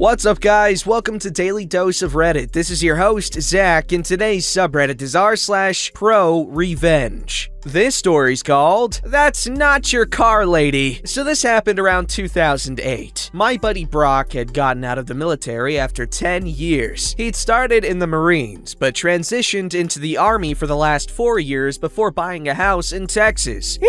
What's up, guys? Welcome to Daily Dose of Reddit. This is your host, Zach, and today's subreddit is r/ProRevenge. This story's called, That's Not Your Car, Lady. So this happened around 2008. My buddy Brock had gotten out of the military after 10 years. He'd started in the Marines, but transitioned into the Army for the last 4 years before buying a house in Texas.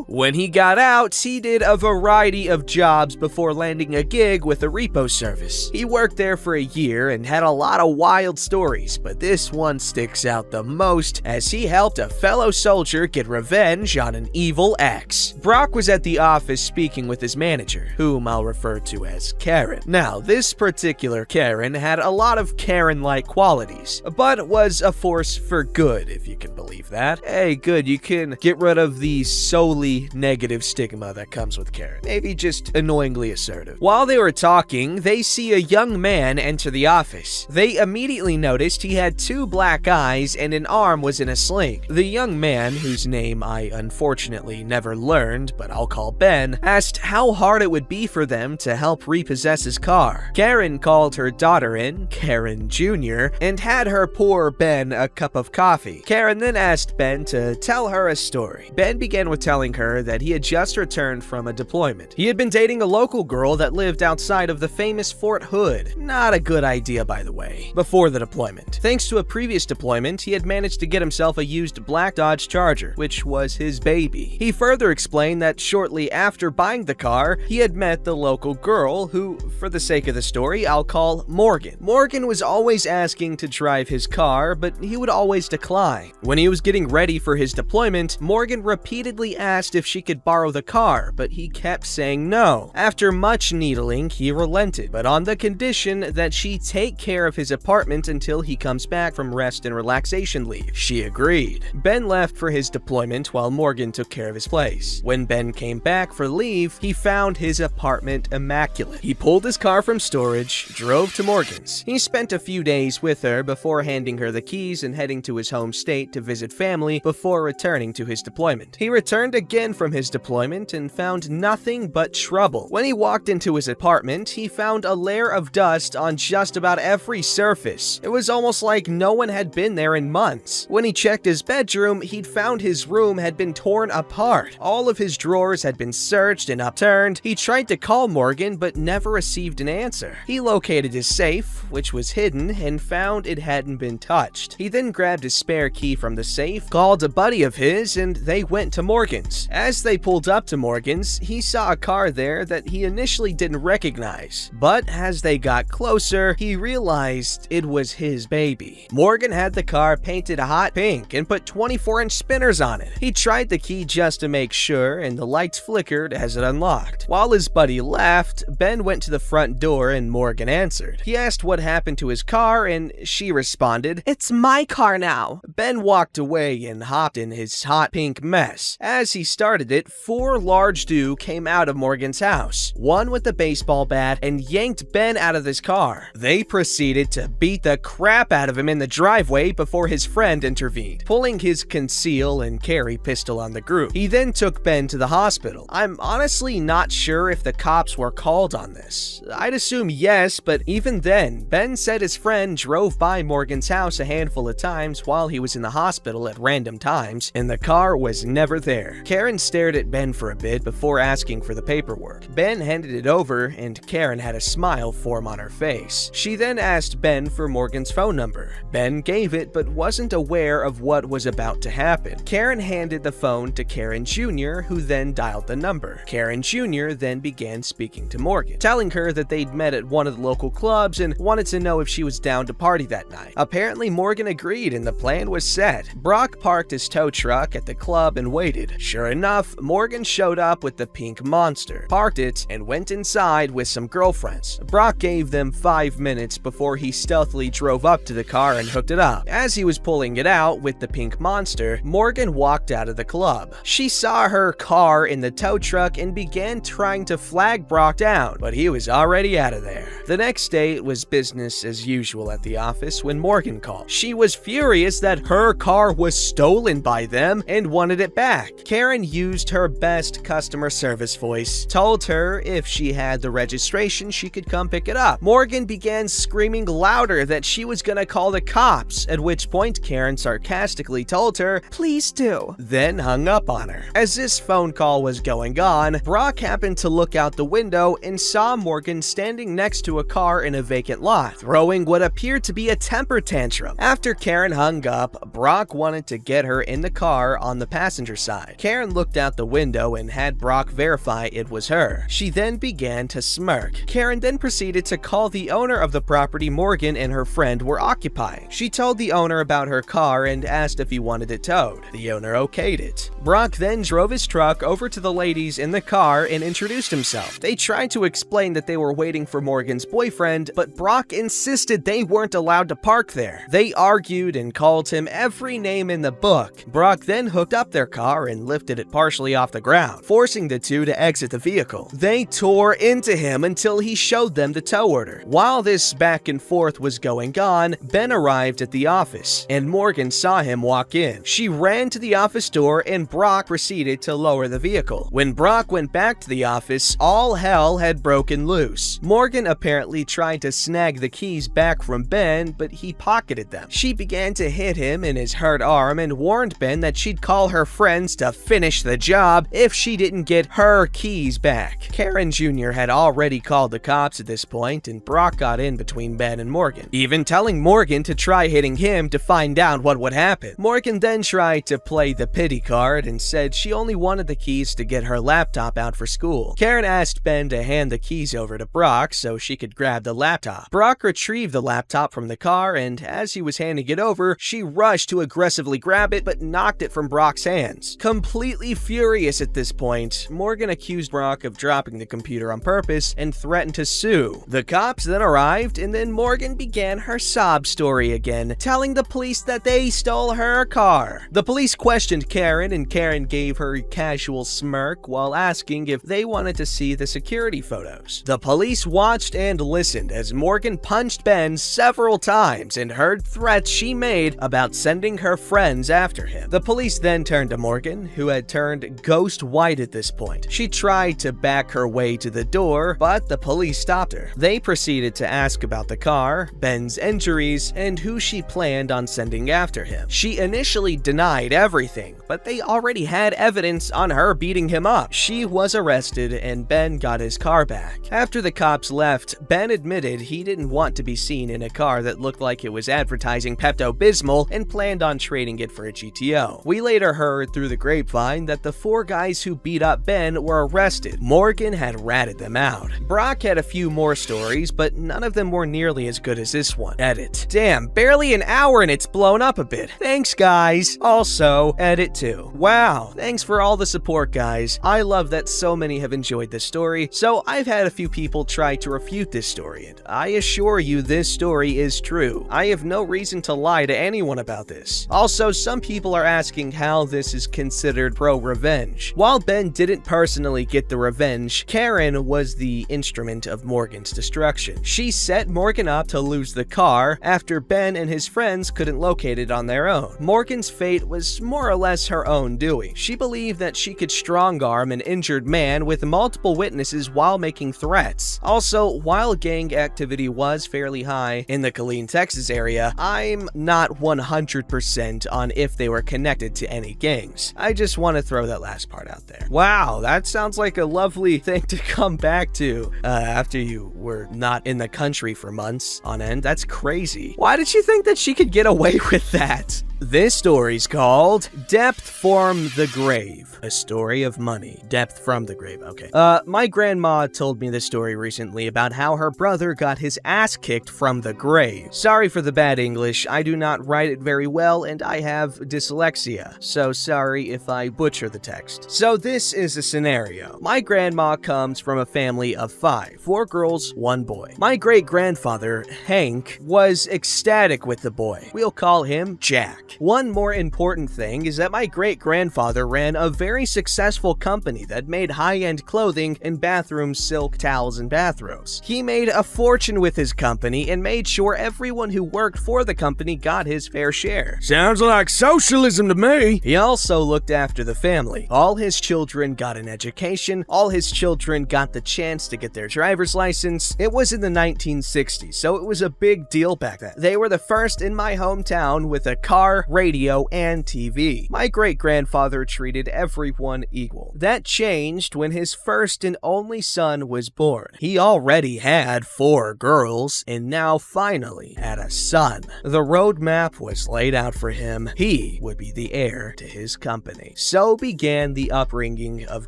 When he got out, he did a variety of jobs before landing a gig with a repo service. He worked there for a year and had a lot of wild stories, but this one sticks out the most as he helped a fellow soldier get revenge on an evil ex. Brock was at the office speaking with his manager, whom I'll refer to as Karen. Now, this particular Karen had a lot of Karen-like qualities, but was a force for good, if you can believe that. Hey, good, you can get rid of the solely negative stigma that comes with Karen. Maybe just annoyingly assertive. While they were talking, they see a young man enter the office. They immediately noticed he had 2 black eyes and an arm was in a sling. The young man, whose name I unfortunately never learned, but I'll call Ben, asked how hard it would be for them to help repossess his car. Karen called her daughter in, Karen Jr., and had her pour Ben a cup of coffee. Karen then asked Ben to tell her a story. Ben began with telling her that he had just returned from a deployment. He had been dating a local girl that lived outside of the famous Fort Hood. Not a good idea, by the way. Before the deployment. Thanks to a previous deployment, he had managed to get himself a used black Dodge Charger, which was his baby. He further explained that shortly after buying the car, he had met the local girl who, for the sake of the story, I'll call Morgan. Morgan was always asking to drive his car, but he would always decline. When he was getting ready for his deployment, Morgan repeatedly asked if she could borrow the car, but he kept saying no. After much needling, he relented, but on the condition that she take care of his apartment until he comes back from rest and relaxation leave. She agreed. Ben left for his deployment while Morgan took care of his place. When Ben came back for leave, he found his apartment immaculate. He pulled his car from storage, drove to Morgan's. He spent a few days with her before handing her the keys and heading to his home state to visit family before returning to his deployment. He returned again from his deployment and found nothing but trouble. When he walked into his apartment, he found a layer of dust on just about every surface. It was almost like no one had been there in months. When he checked his bedroom, he'd found his room had been torn apart. All of his drawers had been searched and upturned. He tried to call Morgan, but never received an answer. He located his safe, which was hidden, and found it hadn't been touched. He then grabbed his spare key from the safe, called a buddy of his, and they went to Morgan's. As they pulled up to Morgan's, he saw a car there that he initially didn't recognize, but as they got closer, he realized it was his baby. Morgan had the car painted a hot pink and put 24-inch spinners on it. He tried the key just to make sure, and the lights flickered as it unlocked. While his buddy left, Ben went to the front door and Morgan answered. He asked what happened to his car, and she responded, "It's my car now." Ben walked away and hopped in his hot pink mess. As he started it, 4 large dudes came out of Morgan's house, one with a baseball bat, and yanked Ben out of his car. They proceeded to beat the crap out of him in the driveway before his friend intervened, pulling his conceal and carry pistol on the group. He then took Ben to the hospital. I'm honestly not sure if the cops were called on this. I'd assume yes, but even then, Ben said his friend drove by Morgan's house a handful of times while he was in the hospital at random times, and the car was never there. Karen stared at Ben for a bit before asking for the paperwork. Ben handed it over, and Karen had a smile form on her face. She then asked Ben for Morgan's phone number. Ben gave it, but wasn't aware of what was about to happen. Karen handed the phone to Karen Jr., who then dialed the number. Karen Jr. then began speaking to Morgan, telling her that they'd met at one of the local clubs and wanted to know if she was down to party that night. Apparently, Morgan agreed, and the plan was set. Brock parked his tow truck at the club and waited. Sure enough, Morgan showed up with the pink monster, parked it, and went inside with some girlfriends. Brock gave them 5 minutes before he stealthily drove up to the car and hooked it up. As he was pulling it out with the pink monster, Morgan walked out of the club. She saw her car in the tow truck and began trying to flag Brock down, but he was already out of there. The next day, it was business as usual at the office when Morgan called. She was furious that her car was stolen by them and wanted it back. Karen used her best customer service voice, told her if she had the registration, she could come pick it up. Morgan began screaming louder that she was gonna call the cops, at which point Karen sarcastically told her, "Please do," then hung up on her. As this phone call was going on, Brock happened to look out the window and saw Morgan standing next to a car in a vacant lot, throwing what appeared to be a temper tantrum. After Karen hung up, Brock wanted to get her in the car on the passenger side. Karen looked out the window and had Brock verify it was her. She then began to smirk. Karen then proceeded to call the owner of the property Morgan and her friend were occupying. She told the owner about her car and asked if he wanted it towed. The owner okayed it. Brock then drove his truck over to the ladies in the car and introduced himself. They tried to explain that they were waiting for Morgan's boyfriend, but Brock insisted they weren't allowed to park there. They argued and called him every name in the book. Brock then hooked up their car and lifted it partially off the ground, forcing the two to exit the vehicle. They tore into him until he showed them the tow order. While this back and forth was going on, Ben arrived at the office, and Morgan saw him walk in. She ran to the office door and Brock proceeded to lower the vehicle. When Brock went back to the office, all hell had broken loose. Morgan apparently tried to snag the keys back from Ben, but he pocketed them. She began to hit him in his hurt arm and warned Ben that she'd call her friends to finish the job if she didn't get her keys back. Karen Jr. had already called the cops at this point, and Brock got in between Ben and Morgan, even telling Morgan to try hitting him to find out what would happen. Morgan then tried to play the pity card and said she only wanted the keys to get her laptop out for school. Karen asked Ben to hand the keys over to Brock so she could grab the laptop. Brock retrieved the laptop from the car, and as he was handing it over, she rushed to aggressively grab it but knocked it from Brock's hands. Completely furious at this point, Morgan accused Brock of dropping the computer on purpose and threatened to sue. The cops then arrived, and then Morgan began her sob story again, telling the police that they stole her car. The police questioned Karen, and Karen gave her a casual smirk while asking if they wanted to see the security photos. The police watched and listened as Morgan punched Ben several times and heard threats she made about sending her friends after him. The police then turned to Morgan, who had turned ghost white at this point. She tried to back her way to the door, but the police stopped her. They proceeded to ask about the car, Ben's injuries, and who she planned on sending after him. She initially denied everything, but they already had evidence on her beating him up. She was arrested and Ben got his car back. After the cops left, Ben admitted he didn't want to be seen in a car that looked like it was advertising Pepto-Bismol and planned on trading it for a GTO. We later heard through the grapevine that the 4 guys who beat up Ben were arrested. Morgan had ratted them out. Brock had a few more stories, but none of them were nearly as good as this one. Edit. Damn, barely an hour and it's blown up a bit. Thanks, guys. Also, edit 2. Wow, thanks for all the support, guys. I love that so many have enjoyed this story, so I've had a few people try to refute this story, and I assure you this story is true. I have no reason to lie to anyone about this. Also, some people are asking how this is considered pro-revenge. While Ben didn't personally get the revenge, Karen was the instrument of Morgan's destruction. She set Morgan up to lose the car after Ben and his friends couldn't locate it on their own. Morgan's fate was more or less her own doing. She believed that she could strong-arm an injured man with multiple witnesses while making threats. Also, while gang activity was fairly high in the Killeen, Texas area, I'm not 100% on if they were connected to any gangs. I just want to throw that last part out there. Wow, that sounds like a lovely thing to come back to after you were not in the country for months on end. That's crazy. Why did you think that she could get away with that? This story's called Depth from the Grave, a story of money. Depth from the grave, okay. My grandma told me this story recently about how her brother got his ass kicked from the grave. Sorry for the bad English, I do not write it very well and I have dyslexia, so sorry if I butcher the text. So this is a scenario. My grandma comes from a family of 5, 4 girls, 1 boy. My great-grandfather, Hank, was ecstatic with the boy. We'll call him Jack. Jack. One more important thing is that my great-grandfather ran a very successful company that made high-end clothing and bathroom silk towels and bathrobes. He made a fortune with his company and made sure everyone who worked for the company got his fair share. Sounds like socialism to me. He also looked after the family. All his children got an education. All his children got the chance to get their driver's license. It was in the 1960s, so it was a big deal back then. They were the first in my hometown with a car, radio, and TV. My great-grandfather treated everyone equal. That changed when his first and only son was born. He already had 4 girls, and now finally had a son. The roadmap was laid out for him. He would be the heir to his company. So began the upbringing of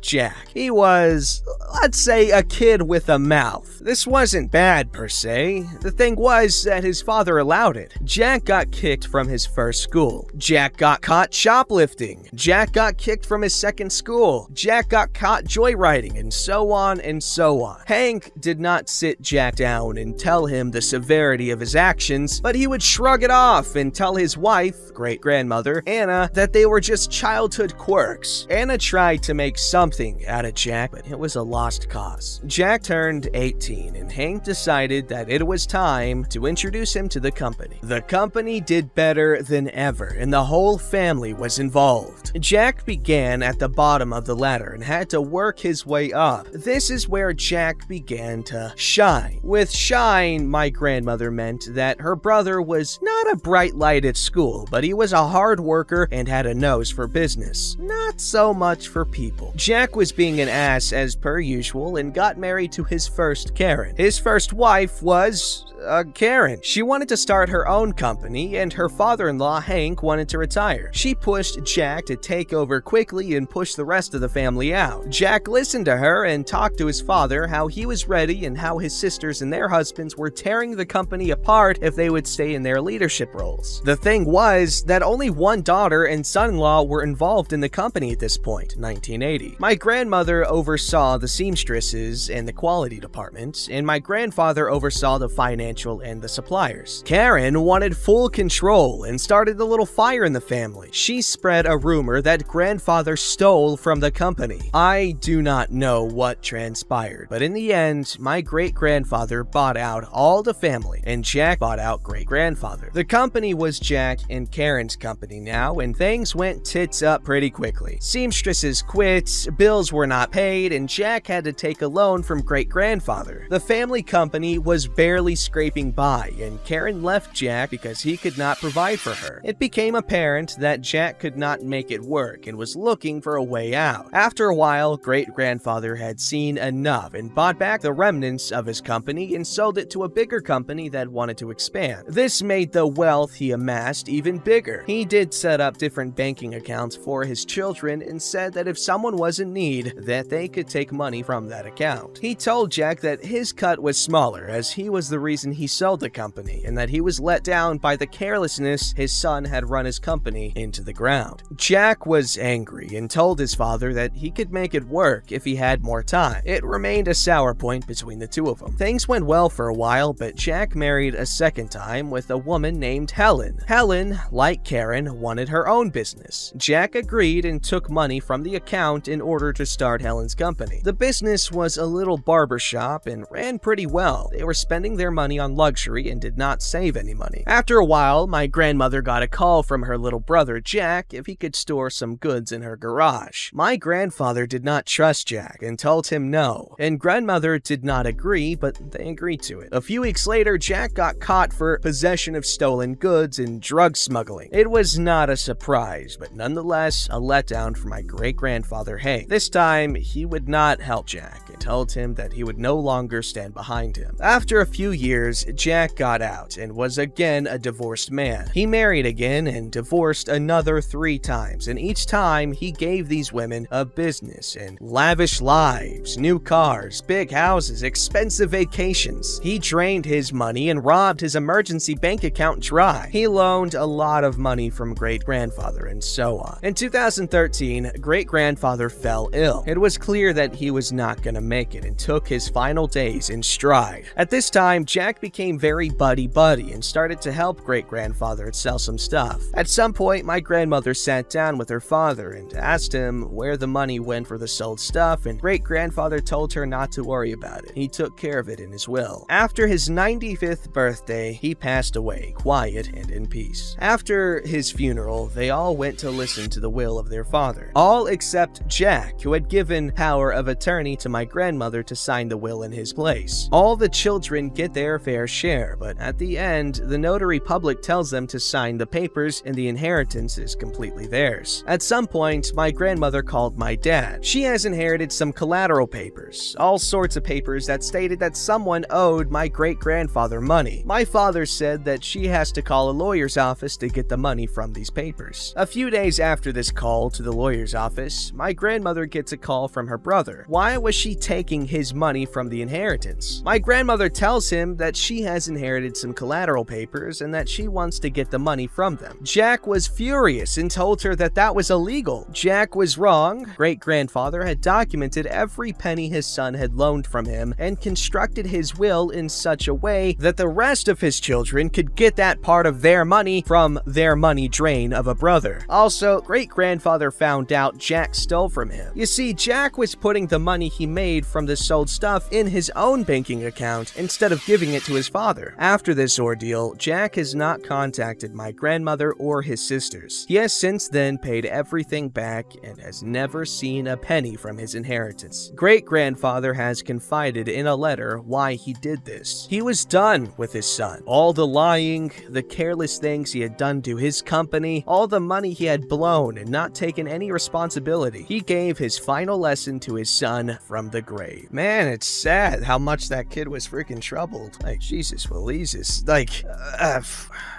Jack. He was, let's say, a kid with a mouth. This wasn't bad per se. The thing was that his father allowed it. Jack got kicked from his first school. Jack got caught shoplifting. Jack got kicked from his second school. Jack got caught joyriding, and so on and so on. Hank did not sit Jack down and tell him the severity of his actions, but he would shrug it off and tell his wife, great-grandmother, Anna, that they were just childhood quirks. Anna tried to make something out of Jack, but it was a lost cause. Jack turned 18, and Hank decided that it was time to introduce him to the company. The company did better than ever, and the whole family was involved. Jack began at the bottom of the ladder and had to work his way up. This is where Jack began to shine. With shine, my grandmother meant that her brother was not a bright light at school, but he was a hard worker and had a nose for business. Not so much for people. Jack was being an ass as per usual and got married to his first Karen. His first wife was Karen. She wanted to start her own company, and her father-in-law, Hank, wanted to retire. She pushed Jack to take over quickly and push the rest of the family out. Jack listened to her and talked to his father how he was ready and how his sisters and their husbands were tearing the company apart if they would stay in their leadership roles. The thing was that only one daughter and son-in-law were involved in the company at this point, 1980. My grandmother oversaw the seamstresses and the quality department, and my grandfather oversaw the financial and the suppliers. Karen wanted full control and started a little fire in the family. She spread a rumor that grandfather stole from the company. I do not know what transpired, but in the end, my great-grandfather bought out all the family, and Jack bought out great-grandfather. The company was Jack and Karen's company now, and things went tits up pretty quickly. Seamstresses quit, bills were not paid, and Jack had to take a loan from great-grandfather. The family company was barely scraping by, and Karen left Jack because he could not provide for her. It became apparent that Jack could not make it work and was looking for a way out. After a while, great-grandfather had seen enough and bought back the remnants of his company and sold it to a bigger company that wanted to expand. This made the wealth he amassed even bigger. He did set up different banking accounts for his children and said that if someone was in need, that they could take money from that account. He told Jack that his cut was smaller as he was the reason he sold the company, and that he was let down by the carelessness his son had run his company into the ground. Jack was angry and told his father that he could make it work if he had more time. It remained a sour point between the two of them. Things went well for a while, but Jack married a second time with a woman named Helen. Helen, like Karen, wanted her own business. Jack agreed and took money from the account in order to start Helen's company. The business was a little barbershop and ran pretty well. They were spending their money on luxury and did not save any money. After a while, my grandmother got a call from her little brother Jack if he could store some goods in her garage. My grandfather did not trust Jack and told him no, and grandmother did not agree, but they agreed to it. A few weeks later, Jack got caught for possession of stolen goods and drug smuggling. It was not a surprise, but nonetheless a letdown for my great-grandfather Hank. This time, he would not help Jack and told him that he would no longer stand behind him. After a few years, Jack got out and was again a divorced man. He married again and divorced another 3 times, and each time he gave these women a business and lavish lives, new cars, big houses, expensive vacations. He drained his money and robbed his emergency bank account dry. He loaned a lot of money from great-grandfather and so on. In 2013, great-grandfather fell ill. It was clear that he was not gonna make it and took his final days in stride. At this time, Jack became very buddy-buddy and started to help great-grandfather sell some stuff. At some point, my grandmother sat down with her father and asked him where the money went for the sold stuff, and great-grandfather told her not to worry about it. He took care of it in his will. After his 95th birthday, he passed away, quiet and in peace. After his funeral, they all went to listen to the will of their father. All except Jack, who had given power of attorney to my grandmother to sign the will in his place. All the children get their fair share, but at the end, the notary public tells them to sign the papers and the inheritance is completely theirs. At some point, my grandmother called my dad. She has inherited some collateral papers, all sorts of papers that stated that someone owed my great-grandfather money. My father said that she has to call a lawyer's office to get the money from these papers. A few days after this call to the lawyer's office, my grandmother gets a call from her brother. Why was she taking his money from the inheritance? My grandmother tells him that she has inherited some collateral papers and that she wants to get the money from them. Jack was furious and told her that that was illegal. Jack was wrong. Great-grandfather had documented every penny his son had loaned from him and constructed his will in such a way that the rest of his children could get that part of their money from their money drain of a brother. Also, great-grandfather found out Jack stole from him. You see, Jack was putting the money he made from the sold stuff in his own banking account instead of giving it to his father. After this ordeal, Jack has not contacted my grandmother or his sisters. He has since then paid everything back and has never seen a penny from his inheritance. Great-grandfather has confided in a letter why he did this. He was done with his son. All the lying, the careless things he had done to his company, all the money he had blown and not taken any responsibility. He gave his final lesson to his son from the grave. Man, it's sad how much that kid was freaking troubled. Like, Jesus Waleezus. Like,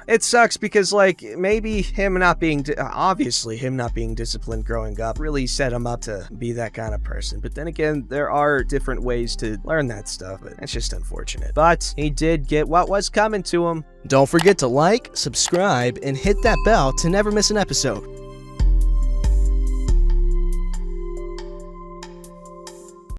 it sucks because, like, maybe him not being, obviously him not being disciplined growing up really set him up to be that kind of person. But then again, there are different ways to learn that stuff, but it's just unfortunate. But he did get what was coming to him. Don't forget to like, subscribe, and hit that bell to never miss an episode.